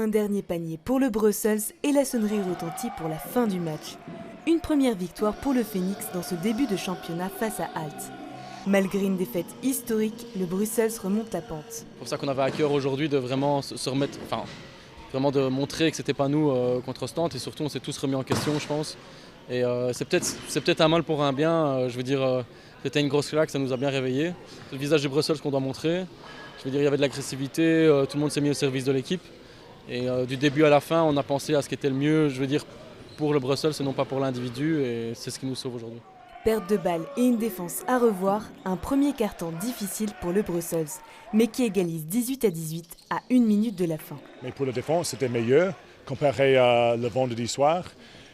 Un dernier panier pour le Brussels et la sonnerie retentit pour la fin du match. Une première victoire pour le Phoenix dans ce début de championnat face à Halte. Malgré une défaite historique, le Brussels remonte la pente. C'est pour ça qu'on avait à cœur aujourd'hui de vraiment se remettre, vraiment de montrer que c'était pas nous contre Ostende et surtout on s'est tous remis en question je pense. Et c'est peut-être un mal pour un bien, c'était une grosse claque, ça nous a bien réveillés. C'est le visage du Brussels qu'on doit montrer. Il y avait de l'agressivité, tout le monde s'est mis au service de l'équipe. Et du début à la fin, on a pensé à ce qui était le mieux, pour le Brussels et non pas pour l'individu, et c'est ce qui nous sauve aujourd'hui. Perte de balle et une défense à revoir, un premier quart-temps difficile pour le Brussels, mais qui égalise 18-18 à 1 minute de la fin. Mais pour la défense, c'était meilleur comparé à le vendredi soir.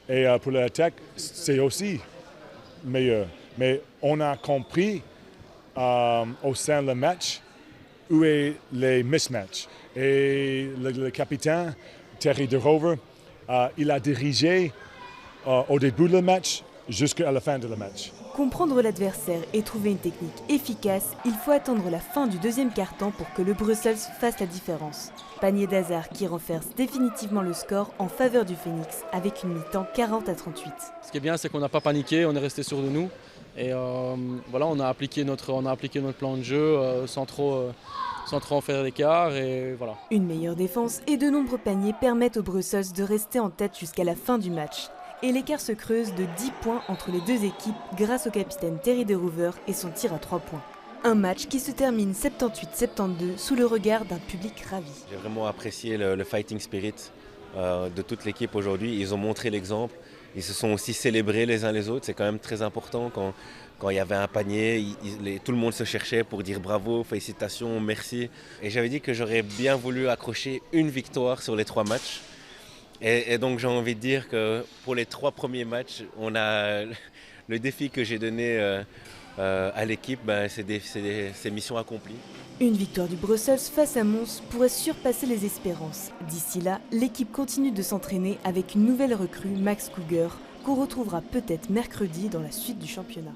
Et pour l'attaque, c'est aussi meilleur. Mais on a compris au sein du match où est les mismatchs. Et le capitaine, Terry de Rover, il a dirigé au début du match jusqu'à la fin du match. Comprendre l'adversaire et trouver une technique efficace, il faut attendre la fin du deuxième quart-temps pour que le Brussels fasse la différence. Panier d'Hazard qui renverse définitivement le score en faveur du Phoenix avec une mi-temps 40-38. Ce qui est bien, c'est qu'on n'a pas paniqué, on est resté sûr de nous. Et on a appliqué notre plan de jeu sans trop en faire d'écart. Et voilà. Une meilleure défense et de nombreux paniers permettent au Brussels de rester en tête jusqu'à la fin du match. Et l'écart se creuse de 10 points entre les deux équipes grâce au capitaine Terry de Rover et son tir à 3 points. Un match qui se termine 78-72 sous le regard d'un public ravi. J'ai vraiment apprécié le fighting spirit de toute l'équipe aujourd'hui. Ils ont montré l'exemple. Ils se sont aussi célébrés les uns les autres. C'est quand même très important quand il y avait un panier. Tout le monde se cherchait pour dire bravo, félicitations, merci. Et j'avais dit que j'aurais bien voulu accrocher une victoire sur les 3 matchs. Et donc j'ai envie de dire que pour les 3 premiers matchs, on a le défi que j'ai donné à l'équipe, c'est mission accomplie. Une victoire du Brussels face à Mons pourrait surpasser les espérances. D'ici là, l'équipe continue de s'entraîner avec une nouvelle recrue, Max Cougar, qu'on retrouvera peut-être mercredi dans la suite du championnat.